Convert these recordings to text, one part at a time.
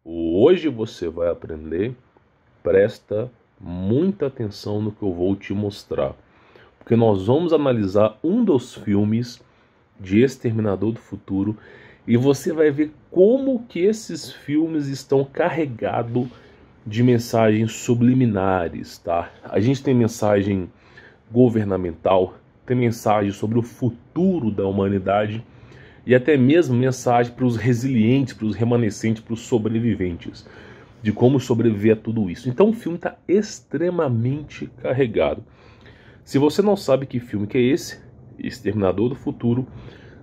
Hoje você vai aprender, presta muita atenção no que eu vou te mostrar, porque nós vamos analisar um dos filmes de Exterminador do Futuro e você vai ver como que esses filmes estão carregados de mensagens subliminares, tá? A gente tem mensagem governamental, tem mensagem sobre o futuro da humanidade e até mesmo mensagem para os resilientes, para os remanescentes, para os sobreviventes, de como sobreviver a tudo isso. Então o filme está extremamente carregado. Se você não sabe que filme que é esse, Exterminador do Futuro,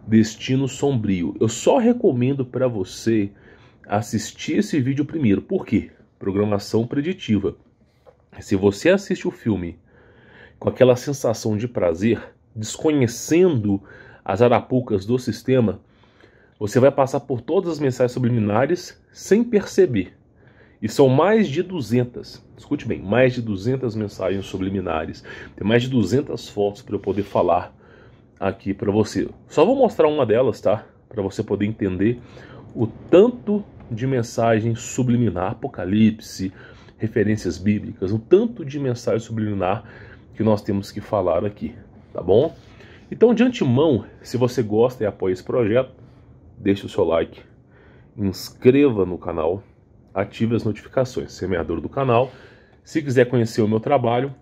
Destino Sombrio, eu só recomendo para você assistir esse vídeo primeiro. Por quê? Programação preditiva. Se você assiste o filme com aquela sensação de prazer, desconhecendo as arapucas do sistema, você vai passar por todas as mensagens subliminares sem perceber. E são mais de 200, escute bem, mais de 200 mensagens subliminares. Tem mais de 200 fotos para eu poder falar aqui para você. Só vou mostrar uma delas, tá? Para você poder entender o tanto de mensagem subliminar, apocalipse, referências bíblicas, o tanto de mensagem subliminar que nós temos que falar aqui, tá bom? Então, de antemão, se você gosta e apoia esse projeto, deixe o seu like, inscreva no canal, ative as notificações, semeador do canal. Se quiser conhecer o meu trabalho,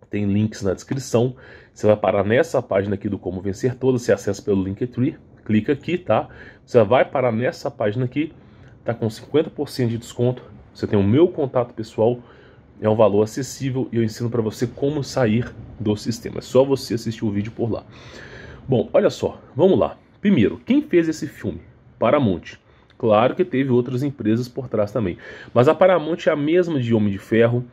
tem links na descrição. Você vai parar nessa página aqui do Como Vencer Todas, você acessa pelo Linktree, clica aqui, tá? Você vai parar nessa página aqui, tá com 50% de desconto. Você tem o meu contato pessoal, é um valor acessível e eu ensino para você como sair do sistema. É só você assistir o vídeo por lá. Bom, olha só, vamos lá. Primeiro, quem fez esse filme? Paramount. Claro que teve outras empresas por trás também. Mas a Paramount é a mesma de Homem de Ferro,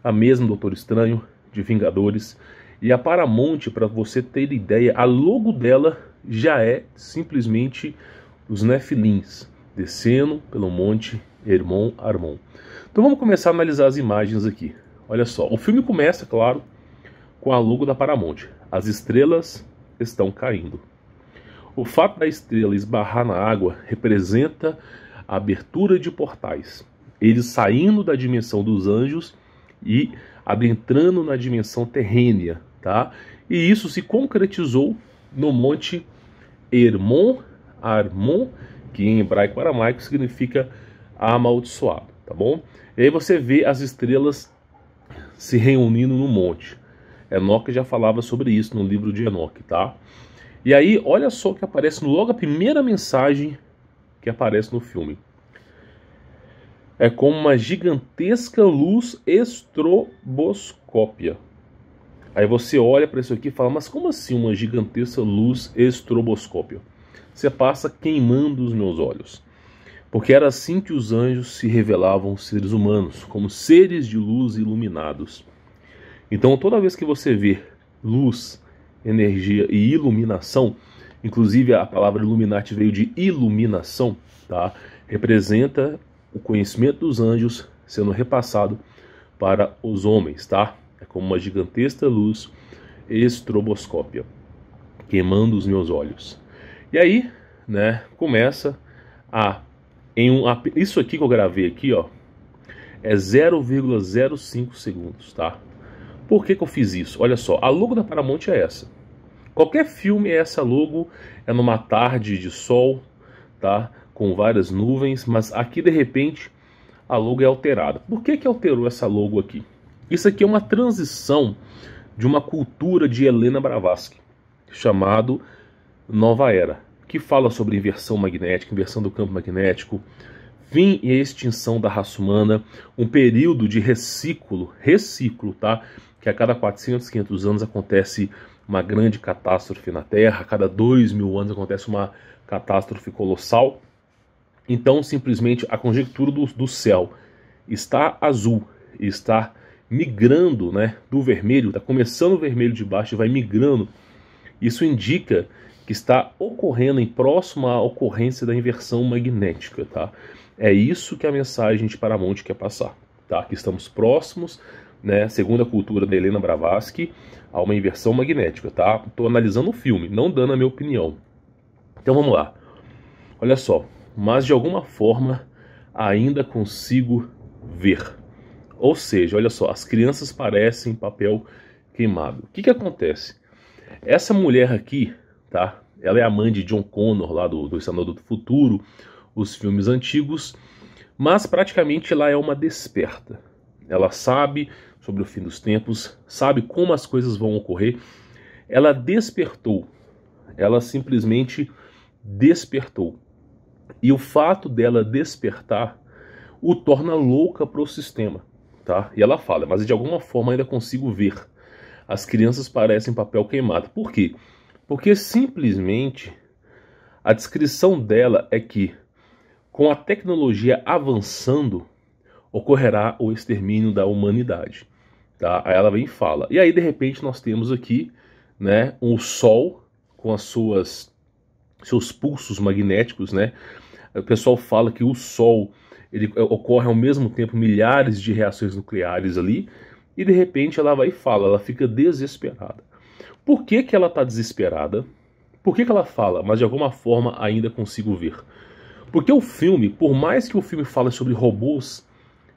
a mesma Doutor Estranho, de Vingadores. E a Paramount, para você ter ideia, a logo dela já é simplesmente os Nefilins, descendo pelo monte Hermon Armon. Então vamos começar a analisar as imagens aqui. Olha só, o filme começa, claro, com a logo da Paramount. As estrelas estão caindo. O fato da estrela esbarrar na água representa a abertura de portais. Eles saindo da dimensão dos anjos e adentrando na dimensão terrênea, tá? E isso se concretizou no monte Hermon Armon, que em hebraico aramaico significa amaldiçoado, tá bom? E aí você vê as estrelas se reunindo no monte. Enoque já falava sobre isso no livro de Enoque, tá? E aí, olha só o que aparece logo a primeira mensagem que aparece no filme. É como uma gigantesca luz estroboscópia. Aí você olha para isso aqui e fala, mas como assim uma gigantesca luz estroboscópia? Você passa queimando os meus olhos. Porque era assim que os anjos se revelavam aos seres humanos, como seres de luz iluminados. Então toda vez que você vê luz, energia e iluminação, inclusive a palavra Illuminati veio de iluminação, tá? Representa o conhecimento dos anjos sendo repassado para os homens, tá? É como uma gigantesca luz estroboscópia, queimando os meus olhos. E aí, né, começa isso aqui que eu gravei aqui, ó, é 0,05 segundos, tá? Por que eu fiz isso? Olha só, a logo da Paramount é essa. Qualquer filme é essa logo, é numa tarde de sol, tá? Com várias nuvens, mas aqui de repente a logo é alterada. Por que alterou essa logo aqui? Isso aqui é uma transição de uma cultura de Helena Blavatsky, chamado Nova Era, que fala sobre inversão magnética, inversão do campo magnético, fim e extinção da raça humana, um período de reciclo, tá? Que a cada 400, 500 anos acontece uma grande catástrofe na Terra, a cada 2.000 anos acontece uma catástrofe colossal. Então, simplesmente, a conjectura do céu está azul, está migrando, né, do vermelho, está começando o vermelho de baixo e vai migrando. Isso indica que está ocorrendo em próximo à ocorrência da inversão magnética, tá? É isso que a mensagem de Paramount quer passar, tá? Que estamos próximos, né, segundo a cultura da Helena Blavatsky, a uma inversão magnética, tá? Estou analisando o filme, não dando a minha opinião. Então vamos lá. Olha só, mas de alguma forma ainda consigo ver. Ou seja, olha só, as crianças parecem papel queimado. O que acontece? Essa mulher aqui, tá? Ela é a mãe de John Connor, lá do Exterminador do Futuro, os filmes antigos, mas praticamente ela é uma desperta. Ela sabe sobre o fim dos tempos, sabe como as coisas vão ocorrer. Ela despertou. Ela simplesmente despertou. E o fato dela despertar o torna louca para o sistema, tá? E ela fala, mas de alguma forma ainda consigo ver. As crianças parecem papel queimado. Por quê? Porque simplesmente a descrição dela é que com a tecnologia avançando ocorrerá o extermínio da humanidade, tá? Aí ela vem e fala. E aí de repente nós temos aqui, né, um Sol com seus pulsos magnéticos, né? O pessoal fala que o Sol ele ocorre ao mesmo tempo milhares de reações nucleares ali, e de repente ela vai e fala, ela fica desesperada. Por que ela está desesperada? Por que ela fala, mas de alguma forma ainda consigo ver? Porque o filme, por mais que o filme fale sobre robôs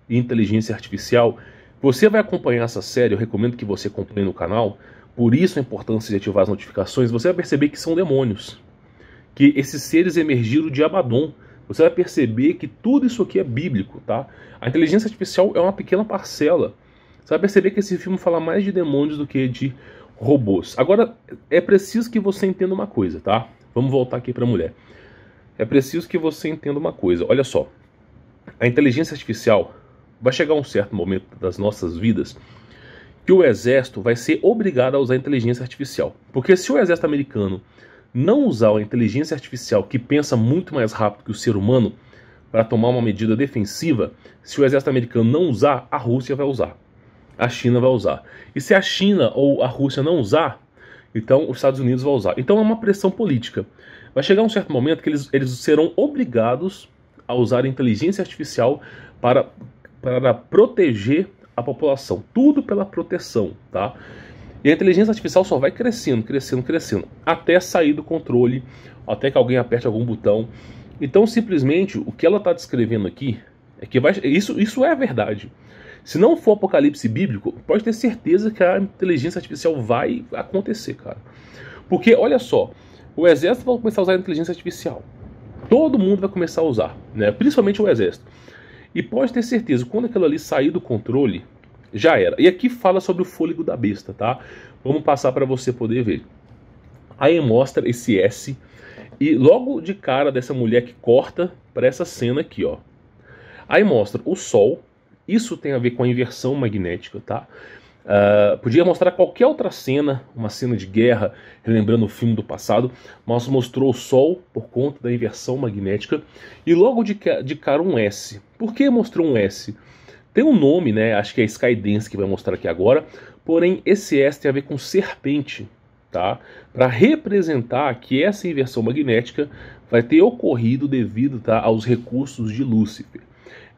e inteligência artificial, você vai acompanhar essa série, eu recomendo que você acompanhe no canal, por isso a importância de ativar as notificações, você vai perceber que são demônios, que esses seres emergiram de Abaddon. Você vai perceber que tudo isso aqui é bíblico, tá? A inteligência artificial é uma pequena parcela. Você vai perceber que esse filme fala mais de demônios do que de robôs. Agora, é preciso que você entenda uma coisa, tá? Vamos voltar aqui para a mulher. É preciso que você entenda uma coisa. Olha só, a inteligência artificial vai chegar a um certo momento das nossas vidas que o exército vai ser obrigado a usar inteligência artificial. Porque se o exército americano não usar a inteligência artificial que pensa muito mais rápido que o ser humano para tomar uma medida defensiva, se o exército americano não usar, a Rússia vai usar. A China vai usar. E se a China ou a Rússia não usar, então os Estados Unidos vão usar. Então é uma pressão política. Vai chegar um certo momento que eles serão obrigados a usar a inteligência artificial para proteger a população. Tudo pela proteção, tá? E a inteligência artificial só vai crescendo, crescendo, crescendo, até sair do controle, até que alguém aperte algum botão. Então, simplesmente, o que ela está descrevendo aqui é que isso é verdade. Se não for apocalipse bíblico, pode ter certeza que a inteligência artificial vai acontecer, cara. Porque, olha só, o exército vai começar a usar a inteligência artificial. Todo mundo vai começar a usar, né? Principalmente o exército. E pode ter certeza, quando aquilo ali sair do controle, já era. E aqui fala sobre o fôlego da besta, tá? Vamos passar para você poder ver. Aí mostra esse S. E logo de cara dessa mulher que corta para essa cena aqui, ó. Aí mostra o Sol. Isso tem a ver com a inversão magnética, tá? Podia mostrar qualquer outra cena, uma cena de guerra, relembrando o filme do passado, mas mostrou o Sol por conta da inversão magnética. E logo de cara um S. Por que mostrou um S? Tem um nome, né? Acho que é Skydance que vai mostrar aqui agora. Porém, esse S tem a ver com serpente, tá? Para representar que essa inversão magnética vai ter ocorrido devido, tá, aos recursos de Lúcifer.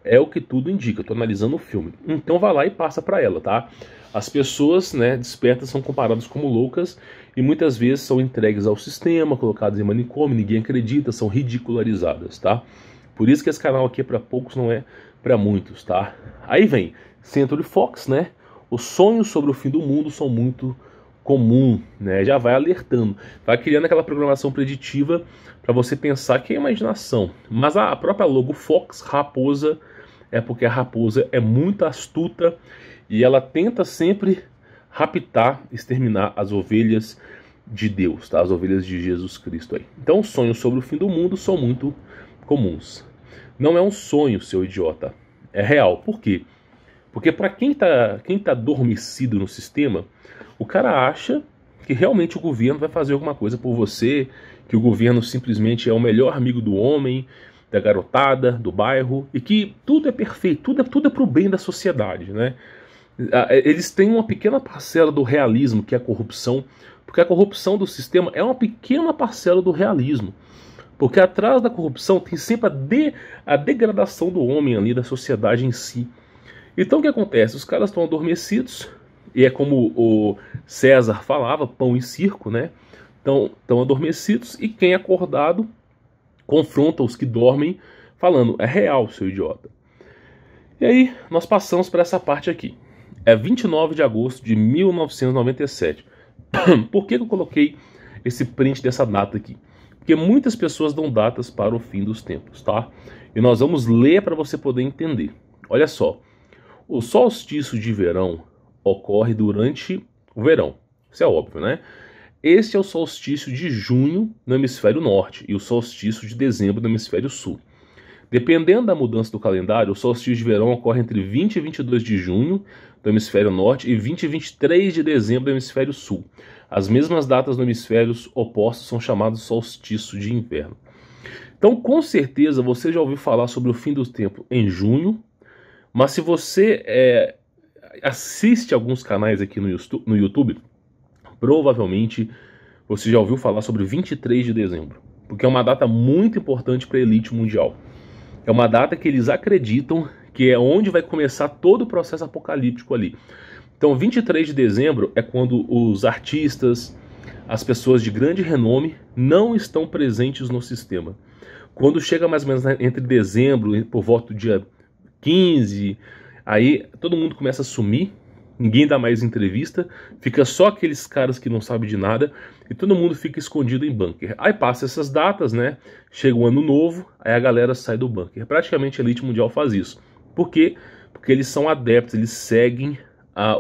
É o que tudo indica. Estou analisando o filme. Então vai lá e passa para ela, tá? As pessoas, né, despertas são comparadas como loucas e muitas vezes são entregues ao sistema, colocadas em manicômio, ninguém acredita, são ridicularizadas, tá? Por isso que esse canal aqui é para poucos, não é para muitos, tá? Aí vem Century Fox, né? Os sonhos sobre o fim do mundo são muito comum, né? Já vai alertando, vai criando aquela programação preditiva para você pensar que é imaginação. Mas a própria logo Fox, raposa, é porque a raposa é muito astuta e ela tenta sempre raptar, exterminar as ovelhas de Deus, tá? As ovelhas de Jesus Cristo aí. Então os sonhos sobre o fim do mundo são muito comuns. Não é um sonho, seu idiota. É real. Por quê? Porque para quem tá adormecido no sistema, o cara acha que realmente o governo vai fazer alguma coisa por você, que o governo simplesmente é o melhor amigo do homem, da garotada, do bairro, e que tudo é perfeito, tudo é pro bem da sociedade, né? Eles têm uma pequena parcela do realismo, que é a corrupção, porque a corrupção do sistema é uma pequena parcela do realismo. Porque atrás da corrupção tem sempre a degradação do homem ali, da sociedade em si. Então o que acontece? Os caras estão adormecidos, e é como o César falava, pão e circo, né? Estão adormecidos, e quem é acordado confronta os que dormem falando, é real, seu idiota. E aí, nós passamos para essa parte aqui. É 29 de agosto de 1997. Por que eu coloquei esse print dessa data aqui? Porque muitas pessoas dão datas para o fim dos tempos, tá? E nós vamos ler para você poder entender. Olha só, o solstício de verão ocorre durante o verão. Isso é óbvio, né? Este é o solstício de junho no hemisfério norte e o solstício de dezembro no hemisfério sul. Dependendo da mudança do calendário, o solstício de verão ocorre entre 20 e 22 de junho do hemisfério norte e 20 e 23 de dezembro do hemisfério sul. As mesmas datas no hemisférios opostos são chamados solstício de inverno. Então, com certeza, você já ouviu falar sobre o fim do tempo em junho, mas se você assiste alguns canais aqui no YouTube, provavelmente você já ouviu falar sobre 23 de dezembro, porque é uma data muito importante para a elite mundial. É uma data que eles acreditam que é onde vai começar todo o processo apocalíptico ali. Então, 23 de dezembro é quando os artistas, as pessoas de grande renome, não estão presentes no sistema. Quando chega mais ou menos entre dezembro, por volta do dia 15, aí todo mundo começa a sumir, ninguém dá mais entrevista, fica só aqueles caras que não sabem de nada e todo mundo fica escondido em bunker. Aí passa essas datas, né? Chega o ano novo, aí a galera sai do bunker. Praticamente a elite mundial faz isso. Por quê? Porque eles são adeptos, eles seguem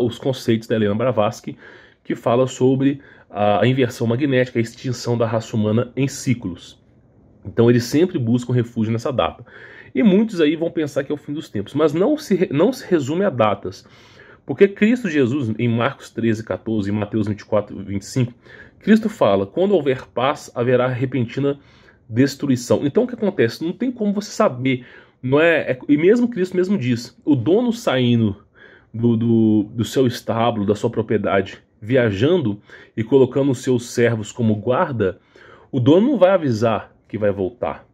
os conceitos da Helena Blavatsky, que fala sobre a inversão magnética, a extinção da raça humana em ciclos. Então eles sempre buscam refúgio nessa data. E muitos aí vão pensar que é o fim dos tempos, mas não se resume a datas. Porque Cristo Jesus, em Marcos 13, 14 e Mateus 24, 25, Cristo fala, quando houver paz, haverá repentina destruição. Então o que acontece? Não tem como você saber, não é? E mesmo Cristo mesmo diz, o dono saindo do seu estábulo, da sua propriedade, viajando e colocando os seus servos como guarda, o dono não vai avisar que vai voltar.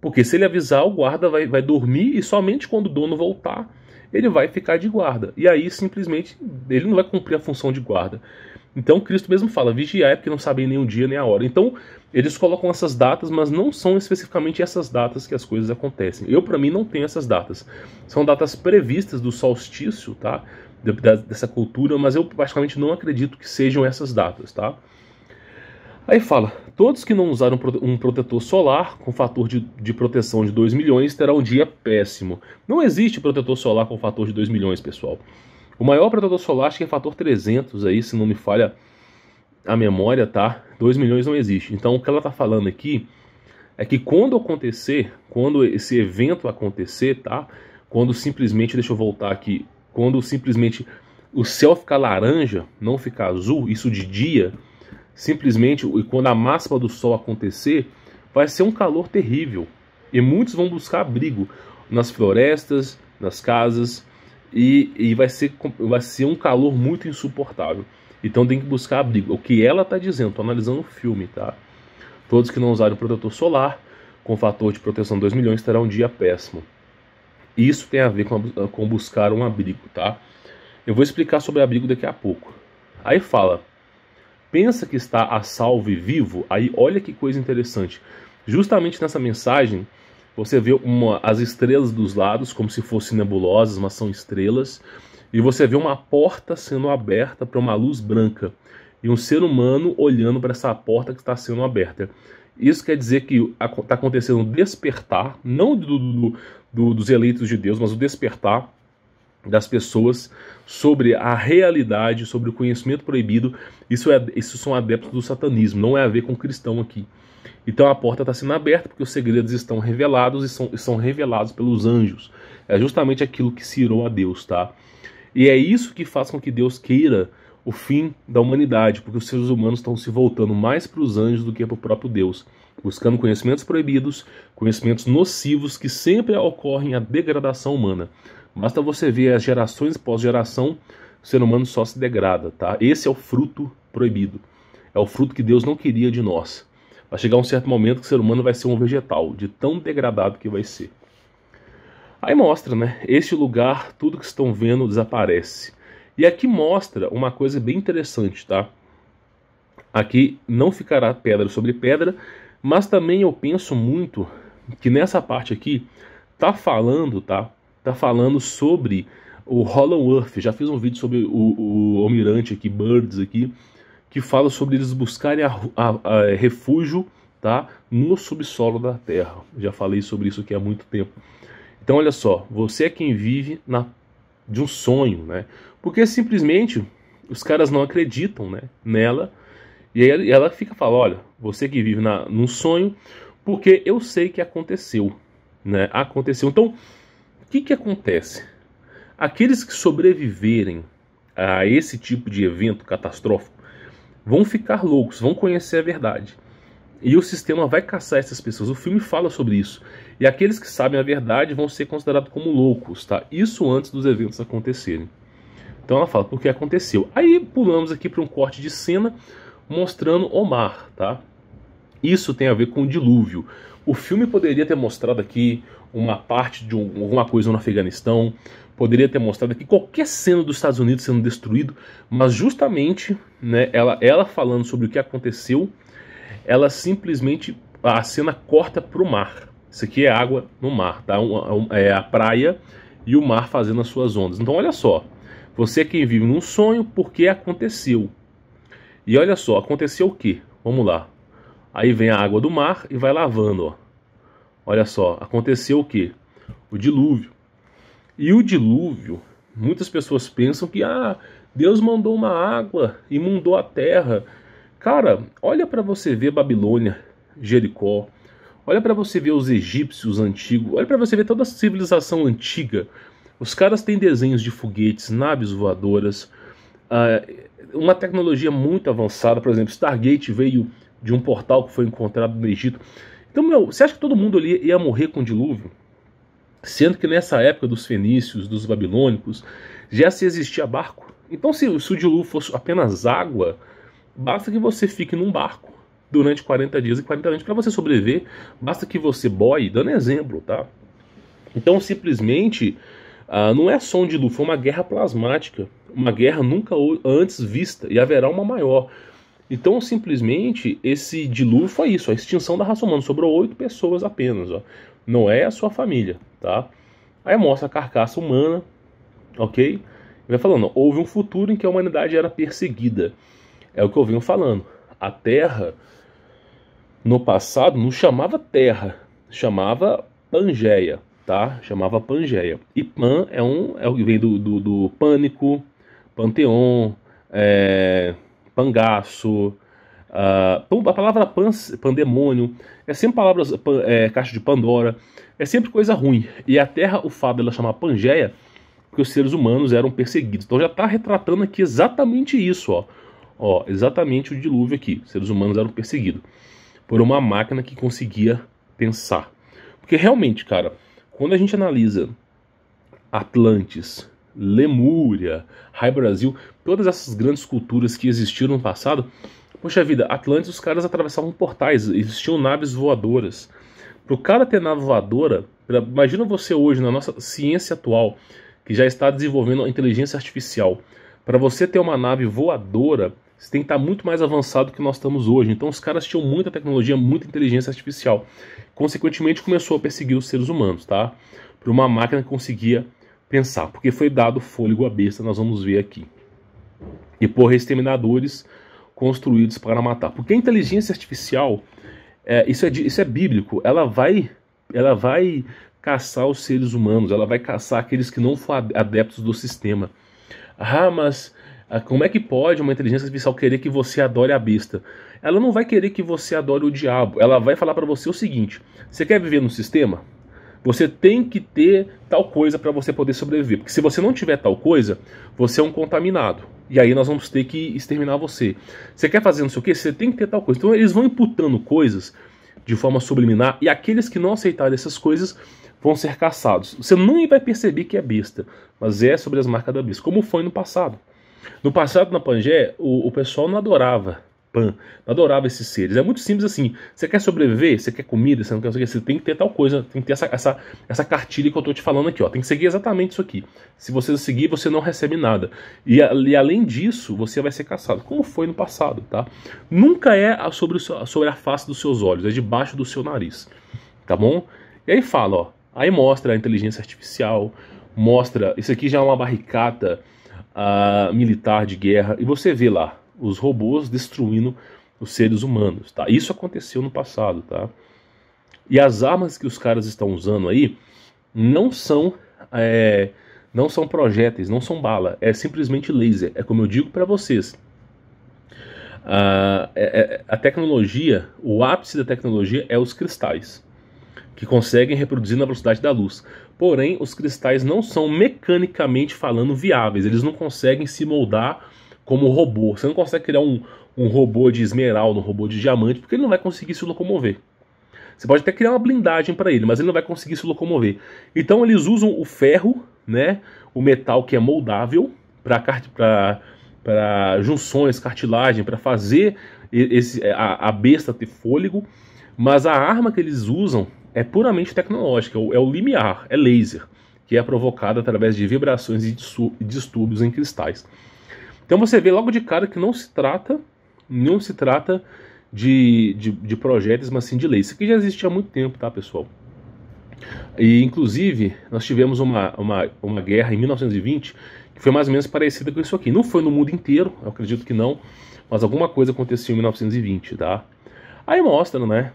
Porque se ele avisar, o guarda vai dormir e somente quando o dono voltar, ele vai ficar de guarda. E aí, simplesmente, ele não vai cumprir a função de guarda. Então, Cristo mesmo fala, vigiai, porque não sabem nem o dia nem a hora. Então, eles colocam essas datas, mas não são especificamente essas datas que as coisas acontecem. Eu, para mim, não tenho essas datas. São datas previstas do solstício, tá? Dessa cultura, mas eu praticamente não acredito que sejam essas datas, tá? Aí fala, todos que não usaram um protetor solar com fator de proteção de 2 milhões terão um dia péssimo. Não existe protetor solar com fator de 2 milhões, pessoal. O maior protetor solar acho que é fator 300 aí, se não me falha a memória, tá? 2 milhões não existe. Então o que ela tá falando aqui é que quando acontecer, quando esse evento acontecer, tá? Quando simplesmente, deixa eu voltar aqui, quando simplesmente o céu ficar laranja, não ficar azul, isso de dia, simplesmente, e quando a máxima do sol acontecer, vai ser um calor terrível. E muitos vão buscar abrigo nas florestas, nas casas, e vai ser um calor muito insuportável. Então tem que buscar abrigo. O que ela está dizendo, estou analisando o filme, tá? Todos que não usarem protetor solar com fator de proteção 2 milhões terão um dia péssimo. Isso tem a ver com buscar um abrigo, tá? Eu vou explicar sobre abrigo daqui a pouco. Aí fala, pensa que está a salvo e vivo? Aí olha que coisa interessante. Justamente nessa mensagem, você vê as estrelas dos lados como se fossem nebulosas, mas são estrelas. E você vê uma porta sendo aberta para uma luz branca. E um ser humano olhando para essa porta que está sendo aberta. Isso quer dizer que está acontecendo um despertar, não dos eleitos de Deus, mas o despertar das pessoas sobre a realidade, sobre o conhecimento proibido. Isso são adeptos do satanismo, não é a ver com cristão aqui. Então a porta está sendo aberta porque os segredos estão revelados e são revelados pelos anjos. É justamente aquilo que se irou a Deus, tá? E é isso que faz com que Deus queira o fim da humanidade, porque os seres humanos estão se voltando mais para os anjos do que para o próprio Deus, buscando conhecimentos proibidos, conhecimentos nocivos que sempre ocorrem a degradação humana. Basta você ver as gerações pós geração, o ser humano só se degrada, tá? Esse é o fruto proibido. É o fruto que Deus não queria de nós. Vai chegar um certo momento que o ser humano vai ser um vegetal, de tão degradado que vai ser. Aí mostra, né? Este lugar, tudo que estão vendo desaparece. E aqui mostra uma coisa bem interessante, tá? Aqui não ficará pedra sobre pedra, mas também eu penso muito que nessa parte aqui tá falando, tá? Tá falando sobre o Hollow Earth. Já fiz um vídeo sobre o almirante aqui, Birds aqui, que fala sobre eles buscarem refúgio, tá, no subsolo da Terra. Já falei sobre isso aqui há muito tempo. Então olha só, você é quem vive de um sonho, né? Porque simplesmente os caras não acreditam, né, nela. E aí ela fica falando, olha, você que vive num sonho, porque eu sei que aconteceu, né? Aconteceu. Então, o que acontece? Aqueles que sobreviverem a esse tipo de evento catastrófico vão ficar loucos, vão conhecer a verdade. E o sistema vai caçar essas pessoas. O filme fala sobre isso. E aqueles que sabem a verdade vão ser considerados como loucos, tá? Isso antes dos eventos acontecerem. Então ela fala, porque aconteceu. Aí pulamos aqui para um corte de cena mostrando o mar, tá? Isso tem a ver com o dilúvio. O filme poderia ter mostrado aqui uma parte de alguma coisa no Afeganistão, poderia ter mostrado aqui qualquer cena dos Estados Unidos sendo destruído, mas justamente, né, ela falando sobre o que aconteceu, ela simplesmente, a cena corta para o mar. Isso aqui é água no mar, tá? É a praia e o mar fazendo as suas ondas. Então olha só, você é quem vive num sonho porque aconteceu. E olha só, aconteceu o quê? Vamos lá. Aí vem a água do mar e vai lavando, ó. Olha só, aconteceu o quê? O dilúvio. E o dilúvio, muitas pessoas pensam que Deus mandou uma água e inundou a terra. Cara, olha para você ver Babilônia, Jericó. Olha para você ver os egípcios antigos. Olha para você ver toda a civilização antiga. Os caras têm desenhos de foguetes, naves voadoras, uma tecnologia muito avançada. Por exemplo, Stargate veio de um portal que foi encontrado no Egito. Então, você acha que todo mundo ali ia morrer com o dilúvio? Sendo que nessa época dos fenícios, dos babilônicos, já se existia barco. Então, se o dilúvio fosse apenas água, basta que você fique num barco durante 40 dias e 40 anos. Para você sobreviver, basta que você boie, dando exemplo, tá? Então, simplesmente, não é só um dilúvio, foi uma guerra plasmática. Uma guerra nunca antes vista, e haverá uma maior. Então, simplesmente, esse dilúvio foi isso, a extinção da raça humana. Sobrou 8 pessoas apenas, ó. Não é a sua família, tá? Aí mostra a carcaça humana, ok? E vai falando, houve um futuro em que a humanidade era perseguida. É o que eu venho falando. A Terra, no passado, não chamava Terra, chamava Pangeia, tá? Chamava Pangeia. E Pan vem do pânico, panteão, pangaço, a palavra pandemônio, é sempre palavras, caixa de Pandora, é sempre coisa ruim. E a Terra, o fato dela chamar Pangeia, porque os seres humanos eram perseguidos. Então já está retratando aqui exatamente isso, ó, exatamente o dilúvio aqui. Os seres humanos eram perseguidos por uma máquina que conseguia pensar. Porque realmente, cara, quando a gente analisa Atlantis, Lemúria, Rai Brasil, todas essas grandes culturas que existiram no passado, poxa vida, Atlantis, os caras atravessavam portais, existiam naves voadoras. Para o cara ter nave voadora, imagina você hoje, na nossa ciência atual, que já está desenvolvendo a inteligência artificial. Para você ter uma nave voadora, você tem que estar muito mais avançado do que nós estamos hoje. Então os caras tinham muita tecnologia, muita inteligência artificial. Consequentemente, começou a perseguir os seres humanos, tá? Por uma máquina que conseguia pensar, porque foi dado fôlego à besta, nós vamos ver aqui. E por exterminadores construídos para matar. Porque a inteligência artificial, isso é bíblico, ela vai caçar os seres humanos, ela vai caçar aqueles que não foram adeptos do sistema. Mas como é que pode uma inteligência artificial querer que você adore a besta? Ela não vai querer que você adore o diabo, ela vai falar para você o seguinte: você quer viver no sistema? Você tem que ter tal coisa para você poder sobreviver. Porque se você não tiver tal coisa, você é um contaminado. E aí nós vamos ter que exterminar você. Você quer fazer não sei o quê? Você tem que ter tal coisa. Então eles vão imputando coisas de forma subliminar. E aqueles que não aceitarem essas coisas vão ser caçados. Você não vai perceber que é besta. Mas é sobre as marcas da besta. Como foi no passado. No passado, na Pangeia, o pessoal não adorava Pan, não adorava esses seres. É muito simples assim. Você quer sobreviver? Você quer comida? Você não quer, você tem que ter tal coisa. Tem que ter essa cartilha que eu estou te falando aqui, ó. Tem que seguir exatamente isso aqui. Se você seguir, você não recebe nada. E além disso, você vai ser caçado. Como foi no passado, tá? Nunca é sobre a face dos seus olhos. É debaixo do seu nariz. tá bom? E aí fala, ó, aí mostra a inteligência artificial, mostra, isso aqui já é uma barricada militar de guerra, e você vê lá os robôs destruindo os seres humanos, tá? Isso aconteceu no passado, tá? E as armas que os caras estão usando aí não são projéteis, não são bala, é simplesmente laser. É como eu digo para vocês, a tecnologia, o ápice da tecnologia é os cristais, que conseguem reproduzir na velocidade da luz. Porém, os cristais não são mecanicamente falando viáveis, eles não conseguem se moldar como robô. Você não consegue criar um robô de esmeralda, um robô de diamante, porque ele não vai conseguir se locomover. Você pode até criar uma blindagem para ele, mas ele não vai conseguir se locomover. Então eles usam o ferro, né, o metal que é moldável, para junções, cartilagem, para fazer a besta ter fôlego, mas a arma que eles usam é puramente tecnológica, é o limiar, é laser, que é provocado através de vibrações e distúrbios em cristais. Então você vê logo de cara que não se trata de projéteis, mas sim de laser. Isso aqui já existe há muito tempo, tá, pessoal? E inclusive nós tivemos uma guerra em 1920 que foi mais ou menos parecida com isso aqui. Não foi no mundo inteiro, eu acredito que não, mas alguma coisa aconteceu em 1920, tá? Aí mostra, né,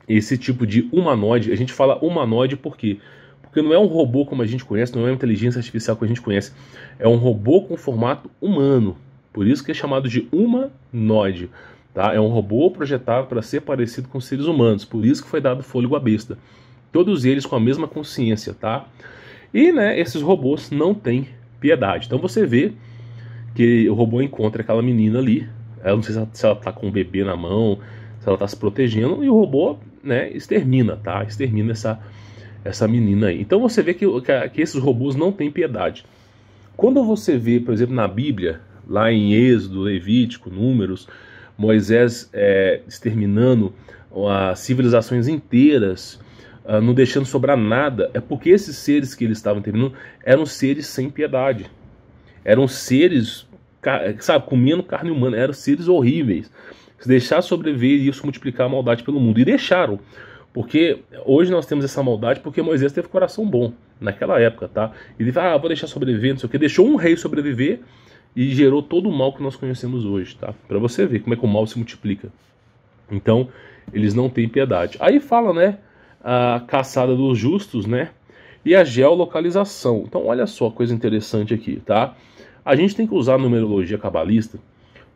esse tipo de humanoide. A gente fala humanoide por quê? Porque não é um robô como a gente conhece, não é uma inteligência artificial que a gente conhece. É um robô com formato humano. Por isso que é chamado de humanoide. Tá? É um robô projetado para ser parecido com seres humanos. Por isso que foi dado fôlego à besta. Todos eles com a mesma consciência. Tá? E né, esses robôs não têm piedade. Então você vê que o robô encontra aquela menina ali. Eu não sei se ela está com um bebê na mão, se ela está se protegendo, e o robô, né, extermina, tá? Extermina essa menina aí. Então você vê que esses robôs não têm piedade. Quando você vê, por exemplo, na Bíblia, lá em Êxodo, Levítico, Números, Moisés exterminando as civilizações inteiras, não deixando sobrar nada, é porque esses seres que eles estavam terminando eram seres sem piedade. Eram seres, sabe, comendo carne humana, eram seres horríveis. Se deixar sobreviver e isso multiplicar a maldade pelo mundo. E deixaram. Porque hoje nós temos essa maldade porque Moisés teve coração bom. Naquela época, tá? Ele falou, vou deixar sobreviver, não sei o que. Deixou um rei sobreviver e gerou todo o mal que nós conhecemos hoje, tá? Pra você ver como é que o mal se multiplica. Então, eles não têm piedade. Aí fala, né? A caçada dos justos, né? E a geolocalização. Então, olha só, coisa interessante aqui, tá? A gente tem que usar a numerologia cabalista.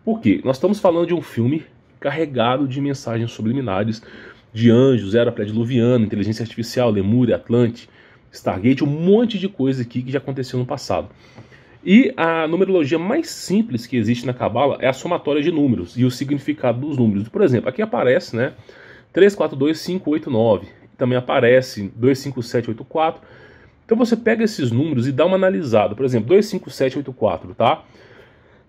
Por quê? Nós estamos falando de um filme carregado de mensagens subliminares, de anjos, era pré-diluviana, inteligência artificial, Lemúria, Atlante, Stargate, um monte de coisa aqui que já aconteceu no passado. E a numerologia mais simples que existe na Cabala é a somatória de números e o significado dos números. Por exemplo, aqui aparece, né, 342589, também aparece 25784. Então você pega esses números e dá uma analisada. Por exemplo, 25784, tá?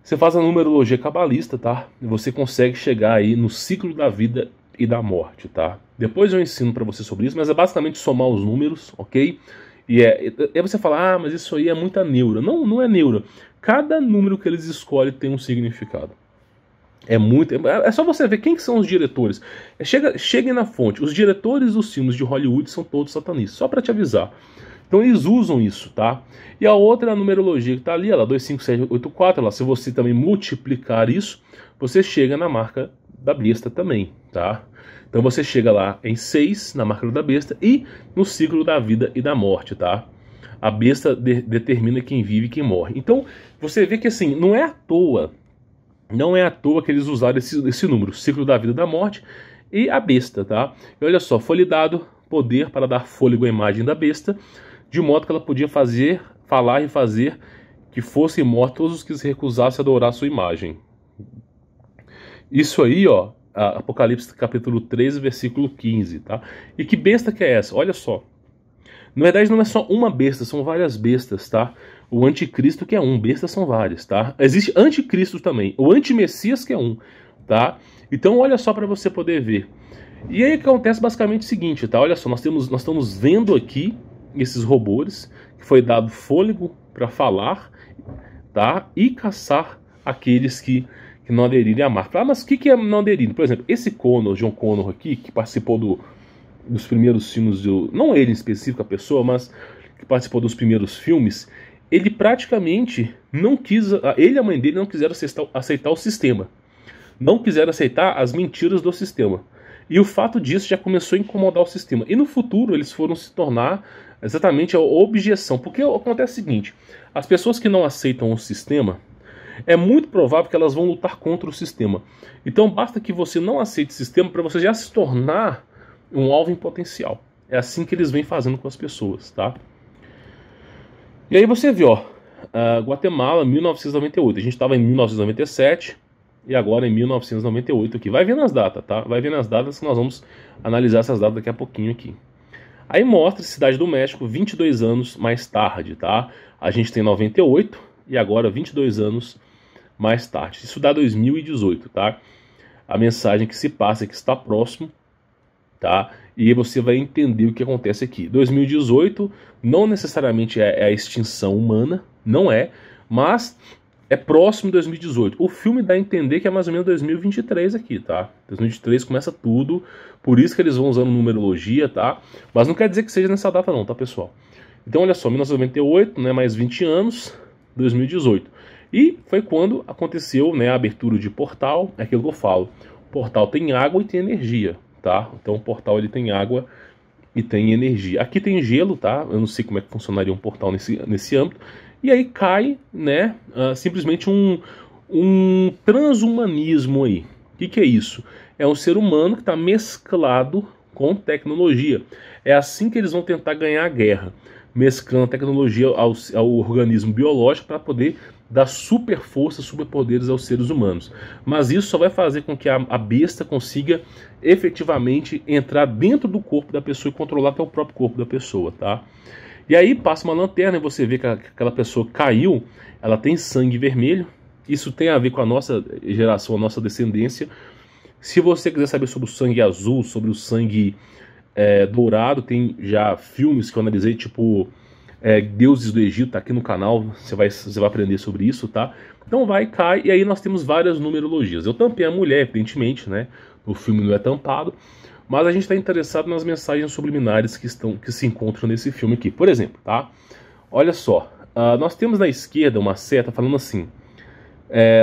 Você faz a numerologia cabalista, tá? E você consegue chegar aí no ciclo da vida e da morte, tá? Depois eu ensino para você sobre isso, mas é basicamente somar os números, ok? E aí você fala, mas isso aí é muita neura. Não, não é neura. Cada número que eles escolhem tem um significado. É só você ver quem que são os diretores. Cheguem na fonte. Os diretores dos filmes de Hollywood são todos satanistas, só para te avisar. Então eles usam isso, tá? E a outra é a numerologia que tá ali, ela 25784, ela, se você também multiplicar isso, você chega na marca da besta também, tá? Então você chega lá em 6, na marca da besta, e no ciclo da vida e da morte, tá? A besta determina quem vive e quem morre. Então você vê que assim, não é à toa que eles usaram esse número, ciclo da vida e da morte e a besta, tá? E olha só, foi lhe dado poder para dar fôlego à imagem da besta, de modo que ela podia falar e fazer que fossem mortos todos os que se recusassem a adorar a sua imagem. Isso aí, ó, Apocalipse capítulo 13, versículo 15, tá? E que besta que é essa? Olha só. Na verdade não é só uma besta, são várias bestas, tá? O anticristo que é um, bestas são várias, tá? Existe anticristo também, o antimessias que é um, tá? Então olha só para você poder ver. E aí acontece basicamente o seguinte, tá? Olha só, nós estamos vendo aqui esses robôs, que foi dado fôlego para falar, tá? E caçar aqueles que não aderirem à marca. Mas o que é não aderir? Por exemplo, esse John Connor aqui, que participou dos primeiros filmes, não ele em específico, a pessoa, mas que participou dos primeiros filmes, ele praticamente não quis, ele e a mãe dele não quiseram aceitar o sistema. Não quiseram aceitar as mentiras do sistema. E o fato disso já começou a incomodar o sistema. E no futuro eles foram se tornar exatamente a objeção. Porque acontece o seguinte, as pessoas que não aceitam o sistema, é muito provável que elas vão lutar contra o sistema. Então basta que você não aceite o sistema para você já se tornar um alvo em potencial. É assim que eles vêm fazendo com as pessoas, tá? E aí você vê, ó, Guatemala, 1998. A gente estava em 1997 e agora em 1998 aqui. Vai vendo as datas, tá? Vai vendo as datas que nós vamos analisar essas datas daqui a pouquinho aqui. Aí mostra Cidade do México 22 anos mais tarde, tá? A gente tem 98 e agora 22 anos mais tarde. Isso dá 2018, tá? A mensagem que se passa é que está próximo, tá? E aí você vai entender o que acontece aqui. 2018 não necessariamente é a extinção humana, não é, mas é próximo de 2018. O filme dá a entender que é mais ou menos 2023 aqui, tá? 2023 começa tudo, por isso que eles vão usando numerologia, tá? Mas não quer dizer que seja nessa data não, tá, pessoal? Então olha só, 1998, né, mais 20 anos, 2018. E foi quando aconteceu, né, a abertura de portal, é aquilo que eu falo. O portal tem água e tem energia, tá? Então o portal ele tem água e tem energia. Aqui tem gelo, tá? Eu não sei como é que funcionaria um portal nesse âmbito. E aí cai, né, simplesmente um transhumanismo aí. O que é isso? É um ser humano que está mesclado com tecnologia. É assim que eles vão tentar ganhar a guerra, mesclando a tecnologia ao organismo biológico para poder dar super força, superpoderes aos seres humanos. Mas isso só vai fazer com que a besta consiga efetivamente entrar dentro do corpo da pessoa e controlar até o próprio corpo da pessoa, tá? E aí passa uma lanterna e você vê que aquela pessoa caiu, ela tem sangue vermelho. Isso tem a ver com a nossa geração, a nossa descendência. Se você quiser saber sobre o sangue azul, sobre o sangue dourado, tem já filmes que eu analisei, tipo Deuses do Egito, tá aqui no canal, você vai aprender sobre isso, tá? Então cai, e aí nós temos várias numerologias. Eu tampei a mulher, evidentemente, né? O filme não é tampado, mas a gente está interessado nas mensagens subliminares que se encontram nesse filme aqui. Por exemplo, tá? Olha só, nós temos na esquerda uma seta falando assim,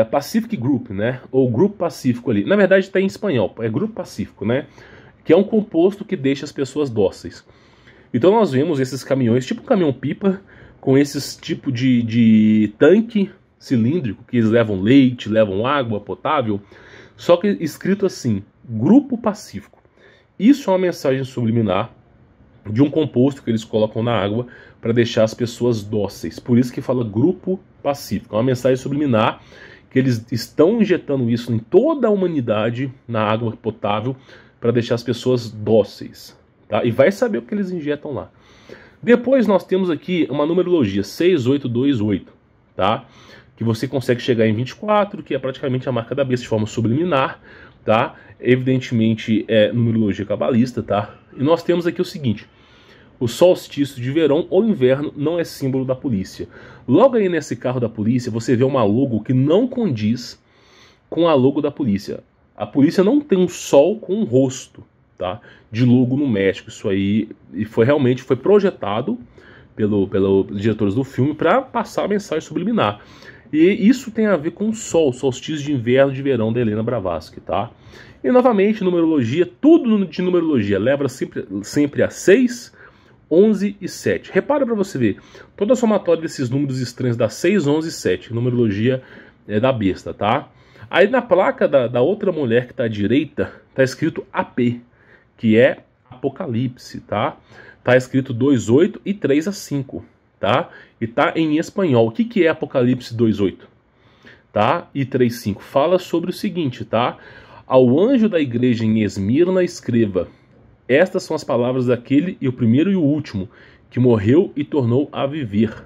Pacific Group, né? Ou Grupo Pacífico ali. Na verdade está em espanhol, é Grupo Pacífico, né? Que é um composto que deixa as pessoas dóceis. Então nós vemos esses caminhões, tipo caminhão-pipa, com esses tipo de tanque cilíndrico, que eles levam leite, levam água potável, só que escrito assim, Grupo Pacífico. Isso é uma mensagem subliminar de um composto que eles colocam na água para deixar as pessoas dóceis. Por isso que fala Grupo Pacífico. É uma mensagem subliminar que eles estão injetando isso em toda a humanidade, na água potável, para deixar as pessoas dóceis. Tá? E vai saber o que eles injetam lá. Depois nós temos aqui uma numerologia 6828, tá? Que você consegue chegar em 24, que é praticamente a marca da besta de forma subliminar, tá? Evidentemente é numerologia cabalista, tá? E nós temos aqui o seguinte, o solstício de verão ou inverno não é símbolo da polícia. Logo aí nesse carro da polícia você vê uma logo que não condiz com a logo da polícia. A polícia não tem um sol com um rosto, tá? De logo no México. Isso aí realmente foi projetado pelos diretores do filme para passar a mensagem subliminar. E isso tem a ver com o sol, solstício de inverno de verão da Helena Blavatsky, tá? E novamente, numerologia, tudo de numerologia leva sempre a 6, 11 e 7. Repara para você ver, toda a somatória desses números estranhos dá 6, 11 e 7. Numerologia da besta, tá? Aí na placa da outra mulher que está à direita, está escrito AP, que é Apocalipse, tá? Tá escrito 2:8 e 3:5, tá? E tá em espanhol. O que é Apocalipse 2:8, tá? E 3:5 fala sobre o seguinte, tá? Ao anjo da igreja em Esmirna escreva: estas são as palavras daquele e o primeiro e o último, que morreu e tornou a viver.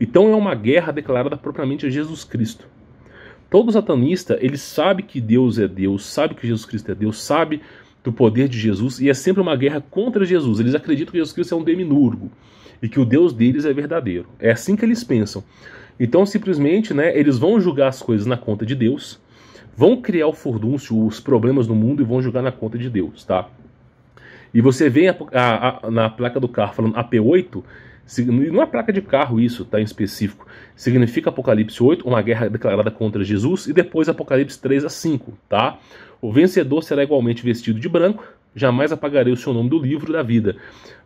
Então é uma guerra declarada propriamente a Jesus Cristo. Todo satanista, ele sabe que Deus é Deus, sabe que Jesus Cristo é Deus, sabe do poder de Jesus, e é sempre uma guerra contra Jesus. Eles acreditam que Jesus Cristo é um demiurgo e que o Deus deles é verdadeiro. É assim que eles pensam. Então, simplesmente, né, eles vão julgar as coisas na conta de Deus, vão criar o furdúncio, os problemas no mundo, e vão julgar na conta de Deus, tá? E você vê na placa do carro falando AP8, não é placa de carro isso, tá, em específico. Significa Apocalipse 8, uma guerra declarada contra Jesus, e depois Apocalipse 3-5, tá? O vencedor será igualmente vestido de branco, jamais apagarei o seu nome do livro da vida,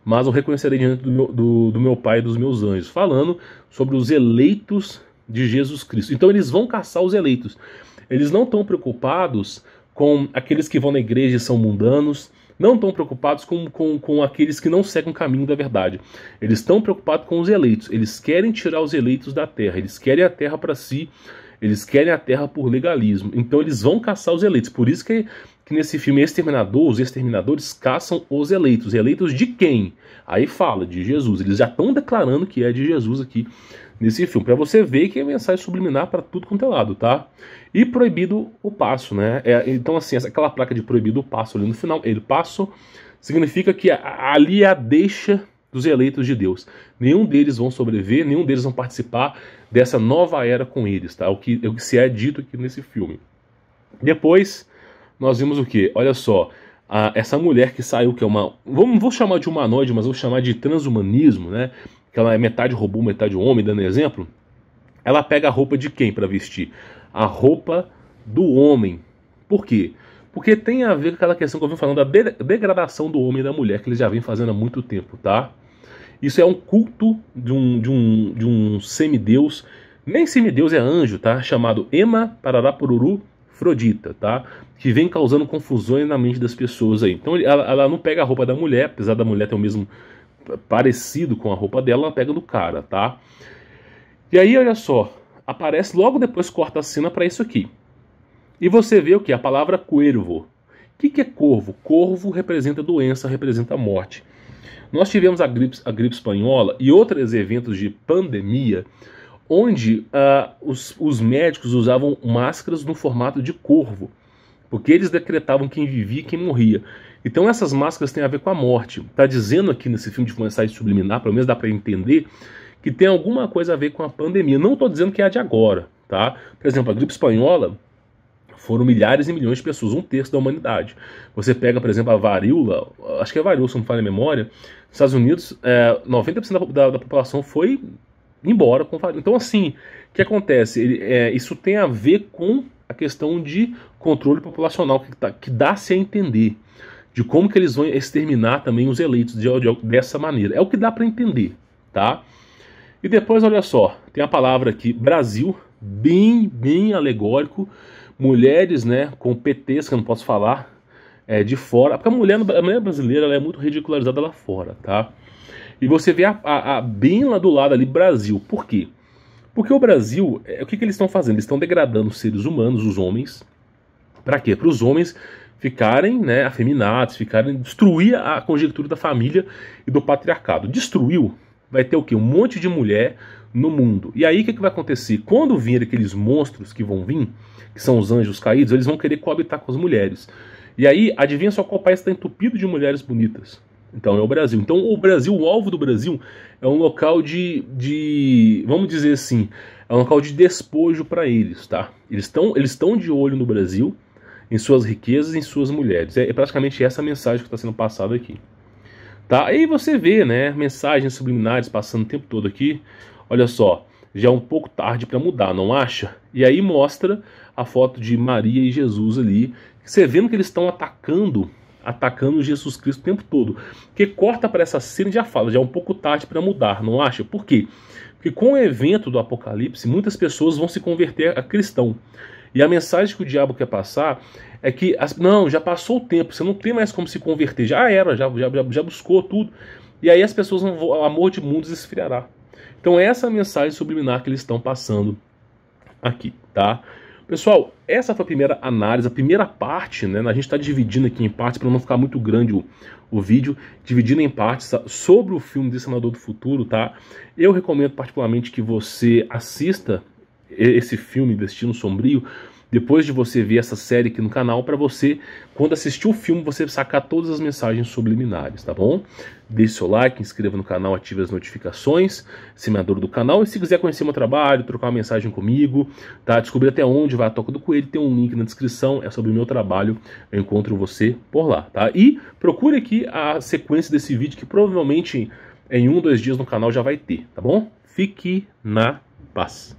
mas o reconhecerei diante do meu Pai e dos meus anjos, falando sobre os eleitos de Jesus Cristo. Então eles vão caçar os eleitos. Eles não estão preocupados com aqueles que vão na igreja e são mundanos, não estão preocupados com aqueles que não seguem o caminho da verdade. Eles estão preocupados com os eleitos. Eles querem tirar os eleitos da terra. Eles querem a terra para si. Eles querem a terra por legalismo. Então eles vão caçar os eleitos. Por isso que nesse filme Exterminador, os exterminadores caçam os eleitos. Eleitos de quem? Aí fala, de Jesus. Eles já estão declarando que é de Jesus aqui nesse filme. Para você ver que é mensagem subliminar para tudo quanto é lado, tá? E proibido o passo, né? Então, assim, aquela placa de proibido o passo ali no final, ele passo, significa que ali é a deixa dos eleitos de Deus. Nenhum deles vão sobreviver, nenhum deles vão participar dessa nova era com eles, tá? O que se é dito aqui nesse filme. Depois, nós vimos o quê? Olha só, essa mulher que saiu, que é uma... Vou chamar de humanoide, mas vou chamar de transhumanismo, né? Que ela é metade robô, metade homem, dando exemplo. Ela pega a roupa de quem para vestir? A roupa do homem. Por quê? Porque tem a ver com aquela questão que eu vim falando da degradação do homem e da mulher, que eles já vêm fazendo há muito tempo, tá? Isso é um culto de um semideus, nem semideus, é anjo, tá? Chamado Ema Parará Pururu Frodita, tá? Que vem causando confusões na mente das pessoas aí. Então ela não pega a roupa da mulher, apesar da mulher ter o mesmo parecido com a roupa dela, ela pega do cara, tá? E aí, olha só, aparece logo depois, corta a cena para isso aqui. E você vê o que? A palavra cuervo. O que é corvo? Corvo representa doença, representa morte. Nós tivemos a gripe espanhola e outros eventos de pandemia, onde os médicos usavam máscaras no formato de corvo, porque eles decretavam quem vivia e quem morria. Então essas máscaras têm a ver com a morte. Está dizendo aqui nesse filme de mensagem subliminar, pelo menos dá para entender, que tem alguma coisa a ver com a pandemia. Não estou dizendo que é a de agora, tá? Por exemplo, a gripe espanhola foram milhares e milhões de pessoas, 1/3 da humanidade. Você pega, por exemplo, a varíola, acho que é a varíola, se não me falha a memória, nos Estados Unidos, 90% da população foi embora com varíola. Então, assim, o que acontece? Isso tem a ver com a questão de controle populacional, que dá-se a entender de como que eles vão exterminar também os eleitos dessa maneira. É o que dá para entender, tá? E depois, olha só, tem a palavra aqui, Brasil, bem alegórico, mulheres, né, com PTs, que eu não posso falar, de fora, porque a mulher brasileira ela é muito ridicularizada lá fora, tá? E você vê bem lá do lado ali, Brasil. Por quê? Porque o Brasil, o que eles estão fazendo? Eles estão degradando os seres humanos, os homens, para quê? Para os homens ficarem, né, afeminados, destruir a conjectura da família e do patriarcado. Destruiu, vai ter o quê? Um monte de mulher no mundo. E aí o que vai acontecer? Quando vir aqueles monstros que vão vir, que são os anjos caídos, eles vão querer coabitar com as mulheres. E aí, adivinha só qual país está entupido de mulheres bonitas? Então é o Brasil. Então o Brasil, o alvo do Brasil, é um local vamos dizer assim, é um local de despojo para eles, tá? Eles estão de olho no Brasil, em suas riquezas, em suas mulheres. É praticamente essa a mensagem que está sendo passada aqui. Tá? Aí você vê, né, mensagens subliminares passando o tempo todo aqui. Olha só, já é um pouco tarde para mudar, não acha? E aí mostra a foto de Maria e Jesus ali, você vendo que eles estão atacando Jesus Cristo o tempo todo. Porque corta para essa cena e já fala, já é um pouco tarde para mudar, não acha? Por quê? Porque com o evento do Apocalipse, muitas pessoas vão se converter a cristão. E a mensagem que o diabo quer passar é que, não, já passou o tempo, você não tem mais como se converter, já era, já buscou tudo. E aí as pessoas vão, o amor de mundos esfriará. Então essa é a mensagem subliminar que eles estão passando aqui, tá? Pessoal, essa foi a primeira análise, a primeira parte, né? A gente está dividindo aqui em partes para não ficar muito grande o vídeo, dividindo em partes, tá? Sobre o filme de Senador do Futuro, tá? Eu recomendo particularmente que você assista esse filme Destino Sombrio depois de você ver essa série aqui no canal, para você, quando assistir o filme, você sacar todas as mensagens subliminares, tá bom? Deixe seu like, inscreva no canal, ative as notificações, semeador do canal. E se quiser conhecer meu trabalho, trocar uma mensagem comigo, tá? Descobrir até onde vai a Toca do Coelho, tem um link na descrição, é sobre o meu trabalho, eu encontro você por lá, tá? E procure aqui a sequência desse vídeo, que provavelmente em 1 ou 2 dias no canal já vai ter, tá bom? Fique na paz.